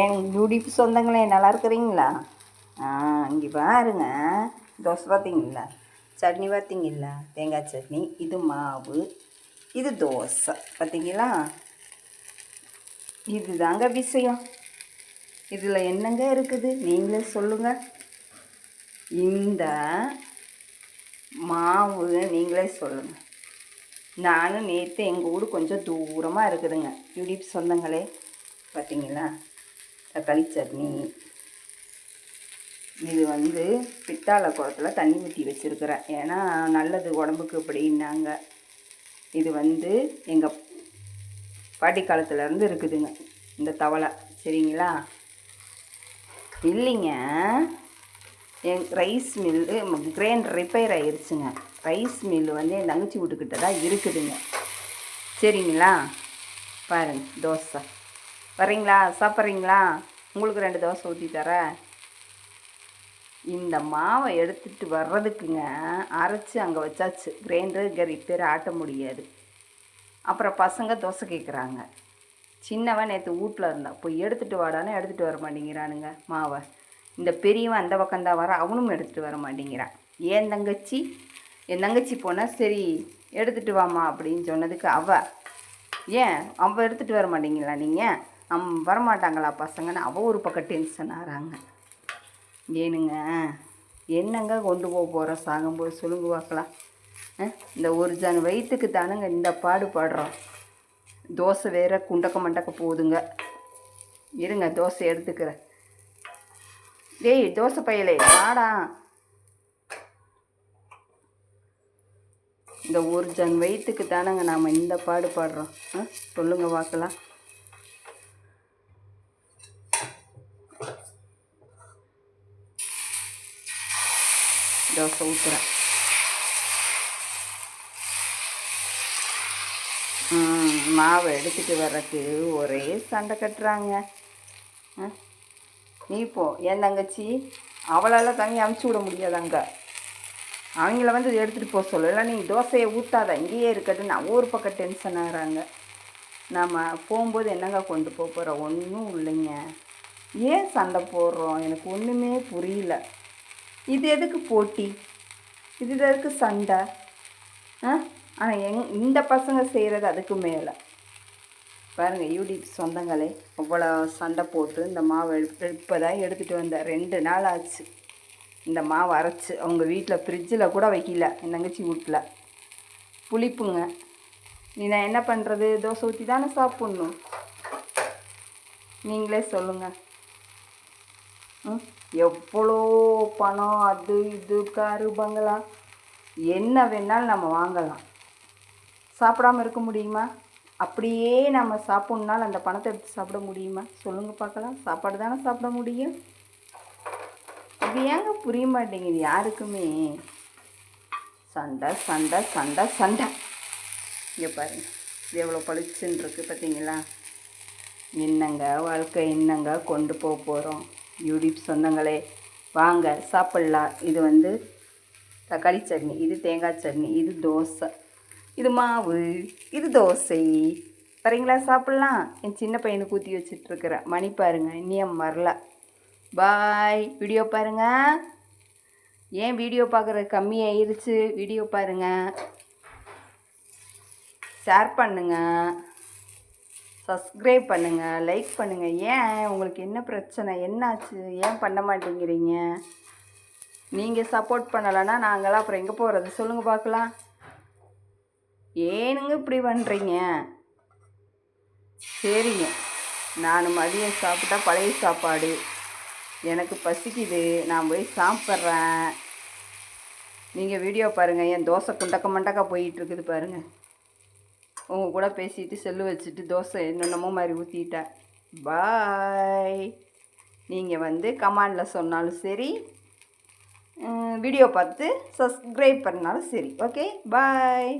ஏன் யூடியூப் சொந்தங்களே நல்லா இருக்கிறீங்களா? இங்கே பாருங்க, தோசை பார்த்தீங்களா, சட்னி பார்த்தீங்களா, தேங்காய் சட்னி, இது மாவு, இது தோசை பார்த்தீங்களா? இது தாங்க விஷயம். இதில் என்னங்க இருக்குது நீங்களே சொல்லுங்கள். இந்த மாவு நீங்களே சொல்லுங்கள். நானும் நேற்று எங்கள் ஊர் கொஞ்சம் தூரமாக இருக்குதுங்க யூடியூப் சொந்தங்களே. பார்த்தீங்களா, தக்காளி சட்னி. இது வந்து பித்தாளை குடத்தில் தண்ணி ஊற்றி வச்சுருக்கிறேன், ஏன்னா நல்லது உடம்புக்கு அப்படின்னாங்க. இது வந்து எங்கள் பாட்டி காலத்துலேருந்து இருக்குதுங்க இந்த தவளை, சரிங்களா? இல்லைங்க, என் ரைஸ் மில்லு கிரைண்டர் ரிப்பேர் ஆகிருச்சுங்க. ரைஸ் மில்லு வந்து என் தங்கச்சி வீட்டுக்கிட்ட தான் இருக்குதுங்க, சரிங்களா? பாருங்கள், தோசை வரீங்களா, சாப்பிட்றீங்களா? உங்களுக்கு 2 தோசை ஊற்றி தரேன். இந்த மாவை எடுத்துகிட்டு வர்றதுக்குங்க அரைச்சி அங்கே வச்சாச்சு. கிரைண்டர் ரிப்பேர் ஆட்ட முடியாது. அப்புறம் பசங்க தோசை கேட்குறாங்க. சின்னவன் நேற்று வீட்டில் இருந்தான், போய் எடுத்துகிட்டு வாடான்னு எடுத்துகிட்டு வர மாட்டேங்கிறானுங்க மாவை. இந்த பெரியவன் அந்த பக்கம்தான் வர, அவனும் எடுத்துகிட்டு வர மாட்டேங்கிறான். என் தங்கச்சி போனால் சரி எடுத்துகிட்டு வாமா அப்படின்னு சொன்னதுக்கு அவள் எடுத்துகிட்டு வர மாட்டீங்களா, நீங்கள் வரமாட்டாங்களா பசங்கன்னு அவள் ஒரு பக்கம் டென்ஷன் ஆகிறாங்க. ஏனுங்க, என்னங்க கொண்டு போகிறோம் சாகும்போது சொல்லுங்க பார்க்கலாம். இந்த ஒரு ஜன் வயிற்றுக்கு தானுங்க இந்த பாடுபடுறோம். தோசை வேற குண்டக்க மண்டக்க போகுதுங்க. இருங்க, தோசை எடுத்துக்கிறேன். டேய் தோசை பையலே வாடா. இந்த ஒரு ஜன் வயிற்றுக்கு தானங்க நாம் இந்த பாடுபடுறோம். சொல்லுங்க பார்க்கலாம். தோசை ஊற்றுறேன். மாவை எடுத்துகிட்டு வர்றதுக்கு ஒரே சண்டை கட்டுறாங்க. நீ போ, என் தங்கச்சி அவளால் தங்கி அமுச்சு விட முடியாதாங்க. அவங்கள வந்து எடுத்துகிட்டு போக சொல்ல, இல்லை நீ தோசையை ஊற்றாத இங்கேயே இருக்கட்டுன்னு ஒரு பக்கம் டென்ஷன் ஆகிறாங்க. நம்ம போகும்போது என்னங்க கொண்டு போகிறோம்? ஒன்றும் இல்லைங்க. ஏன் சண்டை போடுறோம்? எனக்கு ஒன்றுமே புரியல. இது எதுக்கு போட்டி? இது எதுக்கு சண்டை? ஆனால் இந்த பசங்க செய்கிறது அதுக்கு மேலே. பாருங்கள் யூடியூப் சொந்தங்களே, அவ்வளோ சண்டை போட்டு இந்த மாவை இப்போ தான் எடுத்துகிட்டு வந்தேன். 2 நாள் ஆச்சு இந்த மாவு அரைச்சி. அவங்க வீட்டில் ஃப்ரிட்ஜில் கூட வைக்கல, என் தங்கச்சி வீட்டில். புளிப்புங்க. நான் என்ன பண்ணுறது? தோசை ஊற்றி தானே சாப்பிட்ணும். நீங்களே சொல்லுங்கள். எவ்வளோ பணம், அது இது காரு பங்களா என்ன வேணாலும் நம்ம வாங்கலாம், சாப்பிடாமல் இருக்க முடியுமா? அப்படியே நம்ம சாப்பிட்ணுனாலும் அந்த பணத்தை எடுத்து சாப்பிட முடியுமா? சொல்லுங்கள் பார்க்கலாம். சாப்பாடு தானே சாப்பிட முடியும். இது ஏங்க புரிய மாட்டேங்குது யாருக்குமே? சண்டை சண்டை சண்டை சண்டை. இங்கே பாருங்கள், இது எவ்வளோ பளிச்சுன்னு இருக்குது பார்த்தீங்களா? என்னங்க வாழ்க்கை, என்னங்க கொண்டு போகிறோம்? யூடியூப் சொந்தங்களே வாங்க சாப்பிட்லாம். இது வந்து தக்காளி சட்னி, இது தேங்காய் சட்னி, இது தோசை, இது மாவு, இது தோசை. வரீங்களா சாப்பிட்லாம்? என் சின்ன பையனுக்கு ஊற்றி வச்சிட்ருக்கிறேன். மணி பாருங்கள், இன்னும் வரல. பாய். வீடியோ பாருங்கள். ஏன் வீடியோ பார்க்குறது கம்மியாயிருச்சு? வீடியோ பாருங்கள், ஷேர் பண்ணுங்கள், சப்ஸ்கிரைப் பண்ணுங்கள், லைக் பண்ணுங்கள். ஏன் உங்களுக்கு என்ன பிரச்சனை? என்னாச்சு? ஏன் பண்ண மாட்டேங்கிறீங்க? நீங்கள் சப்போர்ட் பண்ணலைன்னா நாங்களாம் அப்புறம் எங்கே போகிறது? சொல்லுங்கள் பார்க்கலாம். ஏனுங்க இப்படி பண்ணுறீங்க? சரிங்க, நான் மதியம் சாப்பிட்டா பழைய சாப்பாடு, எனக்கு பசிக்குது, நான் போய் சாப்பிட்றேன். நீங்கள் வீடியோ பாருங்கள். என் தோசை குண்டக்க மண்டக்கா போயிட்டுருக்குது பாருங்கள். உங்கள் கூட பேசிட்டு செல்லு வச்சுட்டு தோசை என்னென்னமோ மாதிரி ஊற்றிட்டேன். பாய். நீங்கள் வந்து கமெண்டில் சொன்னாலும் சரி, வீடியோ பார்த்து சப்ஸ்கிரைப் பண்ணாலும் சரி. ஓகே, பாய்.